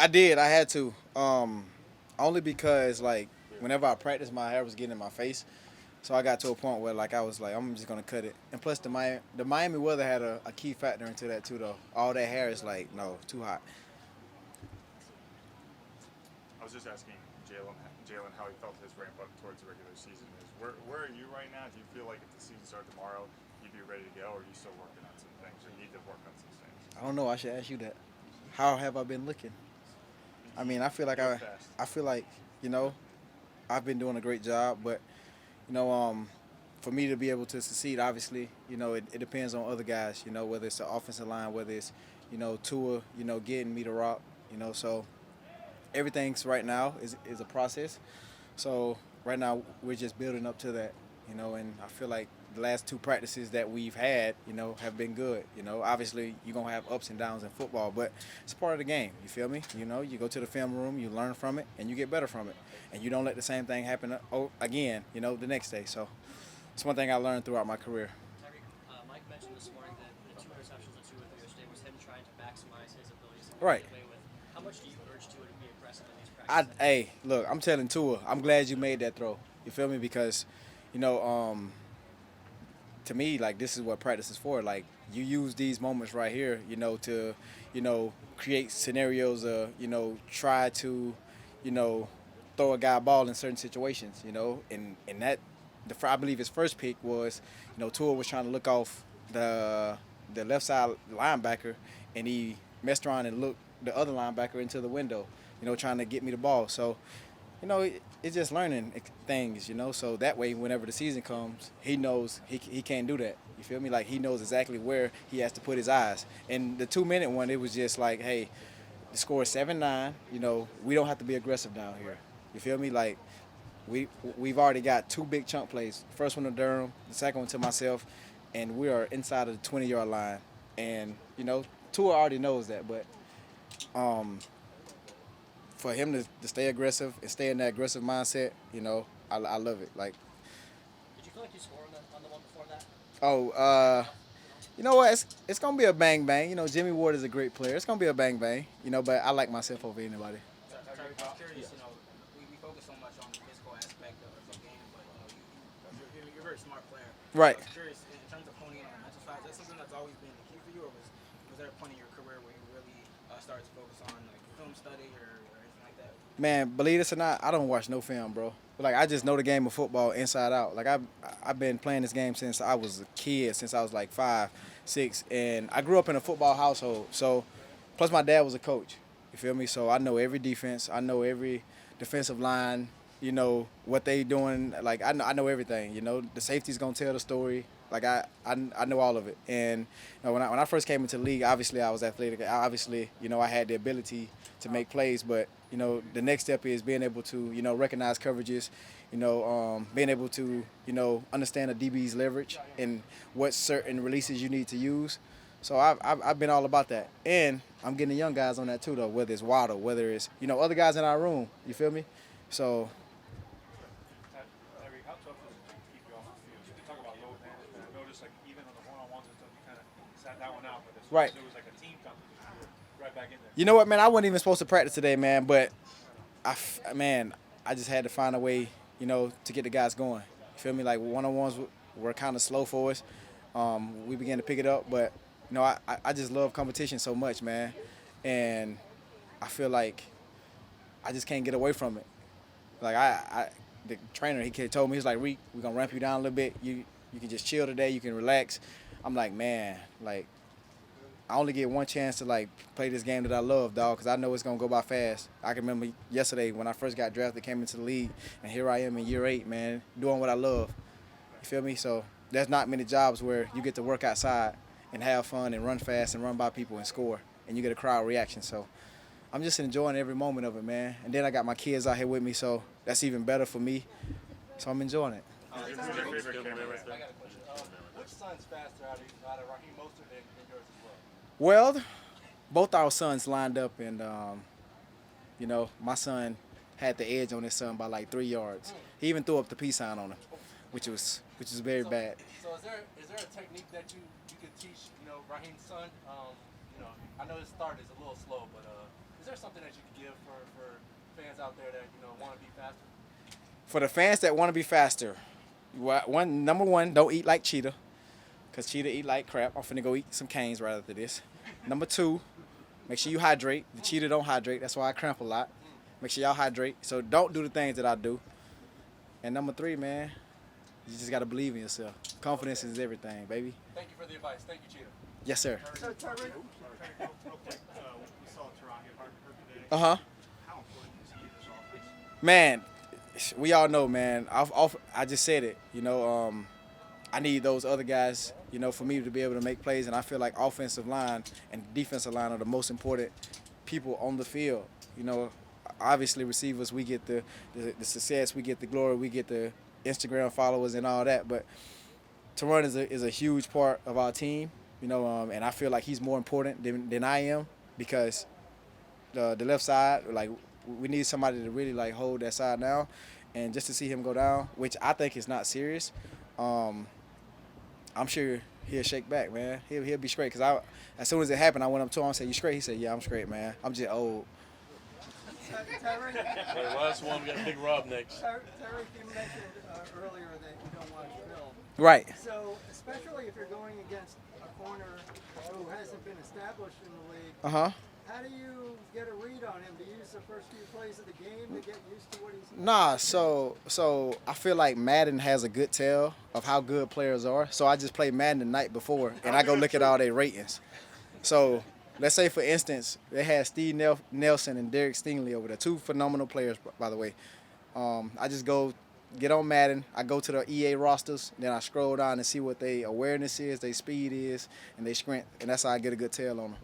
I did. I had to. Only because like whenever I practiced, my hair was getting in my face. So I got to a point where like I was like, I'm just gonna cut it. And plus the Miami weather had a key factor into that too though. All that hair is like no too hot. I was just asking Jalen how he felt his ramp up towards the regular season is. Where are you right now? Do you feel like if the season started tomorrow, you'd be ready to go, or are you still working on some things, or need to work on some things? I don't know. I should ask you that. How have I been looking? I mean, I feel like Do it fast. I feel like you know I've been doing a great job, but you know for me to be able to succeed, obviously, it depends on other guys. Whether it's the offensive line, whether it's Tua, getting me the rock. So everything's right now is a process. So right now we're just building up to that, and I feel like the last two practices that we've had, have been good. Obviously you're gonna have ups and downs in football, but it's part of the game. You feel me? You go to the film room, you learn from it, and you get better from it, and you don't let the same thing happen again. The next day. So it's one thing I learned throughout my career. Tyreek, Mike mentioned this morning that the two interceptions that Tua threw yesterday was him trying to maximize his abilities and Right. get away with. How much do you urge Tua to be aggressive in these practices? Hey, look, I'm telling Tua, I'm glad you made that throw. You feel me? Because, you know, um, to me, like this is what practice is for. Like you use these moments right here, to, create scenarios. Try to, you know, throw a guy a ball in certain situations. And that, I believe his first pick was, Tua was trying to look off the left side linebacker, and he messed around and looked the other linebacker into the window. Trying to get me the ball. So it's just learning things, So that way, whenever the season comes, he knows he can't do that. You feel me? Like he knows exactly where he has to put his eyes. And the 2 minute one, it was just like, hey, the score is 7-9. We don't have to be aggressive down here. You feel me? Like we've already got two big chunk plays. First one to Durham, the second one to myself, and we are inside of the 20-yard line. And Tua already knows that, but um, for him to stay aggressive and stay in that aggressive mindset, I love it. Like, Did you feel like you scored on the one before that? oh, you know what? It's gonna be a bang bang. Jimmy Ward is a great player. It's gonna be a bang bang. But I like myself over anybody. Tyreek, I'm curious. We focus so much on the physical aspect of the game, but you're a very smart player. Right. I was curious in terms of honing in on the mental side. Is that something that's always been the key for you, or was there a point in your career where you really started to focus on like film study or anything like that? Man, believe this or not, I don't watch no film, bro. Like I just know the game of football inside out. Like I've been playing this game since I was a kid, since I was like 5, 6, and I grew up in a football household. So, plus my dad was a coach. You feel me? So I know every defense. I know every defensive line. What they doing. Like I know everything. The safety's gonna tell the story. Like I know all of it. And when I first came into the league, obviously I was athletic. Obviously, I had the ability to make plays. But the next step is being able to recognize coverages. Being able to understand a DB's leverage and what certain releases you need to use. So I've been all about that, and I'm getting the young guys on that too, though. Whether it's Waddle, whether it's other guys in our room, you feel me? So Tyreek, how tough was it to keep you off the field? You can talk about load management. I noticed like even on the one-on-ones and stuff, you kind of sat that one out, but as soon right. as it was like a team competition, you were right back in there. You know what, man? I wasn't even supposed to practice today, man. But man, I just had to find a way, to get the guys going. You feel me? Like one-on-ones were kind of slow for us. We began to pick it up, but I just love competition so much, man. And I feel like I just can't get away from it. Like the trainer, he told me, he's like, Reek, we're gonna ramp you down a little bit. You can just chill today. You can relax. I'm like, man, like I only get one chance to like play this game that I love, dog, because I know it's gonna go by fast. I can remember yesterday when I first got drafted, came into the league, and here I am in year 8, man, doing what I love. You feel me? So there's not many jobs where you get to work outside and have fun and run fast and run by people and score, and you get a crowd reaction. So I'm just enjoying every moment of it, man. And then I got my kids out here with me, so that's even better for me. So I'm enjoying it. Who's your favorite camera? I got a question. Which son's faster out of Raheem Mostert and yours as well? Well, both our sons lined up, and my son had the edge on his son by like 3 yards. He even threw up the peace sign on him, which was very bad. So is there a technique that you could teach Raheem's son? I know his start is a little slow, but Is there something that you could give for fans out there that want to be faster? For the fans that want to be faster, number one, don't eat like Cheetah, because Cheetah eat like crap. I'm finna go eat some canes right after this. Number two, make sure you hydrate. The Cheetah don't hydrate. That's why I cramp a lot. Make sure y'all hydrate. So don't do the things that I do. And number three, man, you just got to believe in yourself. Confidence is everything, baby. Thank you for the advice. Thank you, Cheetah. Yes, sir. So, Tyreek, real quick, we saw Tyreek Hill hurt today. Uh-huh. How important is he in this offense? Man, we all know, man. I just said it. I need those other guys, for me to be able to make plays. And I feel like offensive line and defensive line are the most important people on the field. Obviously receivers, we get the success, we get the glory, we get the Instagram followers and all that. But Teron is a huge part of our team, and I feel like he's more important than I am, because the left side, like, we need somebody to really like hold that side now, and just to see him go down, which I think is not serious. I'm sure he'll shake back, man. He'll be straight, because as soon as it happened, I went up to him and said, "You straight?" He said, "Yeah, I'm straight, man. I'm just old." Tyreek, Wait, last one, we got Big Rob next. Tyreek, you mentioned earlier that you don't watch film. Right. So, especially if you're going against a corner who hasn't been established in the league, Uh-huh. how do you get a read on him? Do you use the first few plays of the game to get used to what he's Nah, so I feel like Madden has a good tell of how good players are. So I just play Madden the night before, and I go look at all their ratings. So let's say, for instance, they had Steve Nelson and Derek Stingley over there, two phenomenal players, by the way. I just go get on Madden. I go to the EA rosters, then I scroll down and see what their awareness is, their speed is, and their strength, and that's how I get a good tell on them.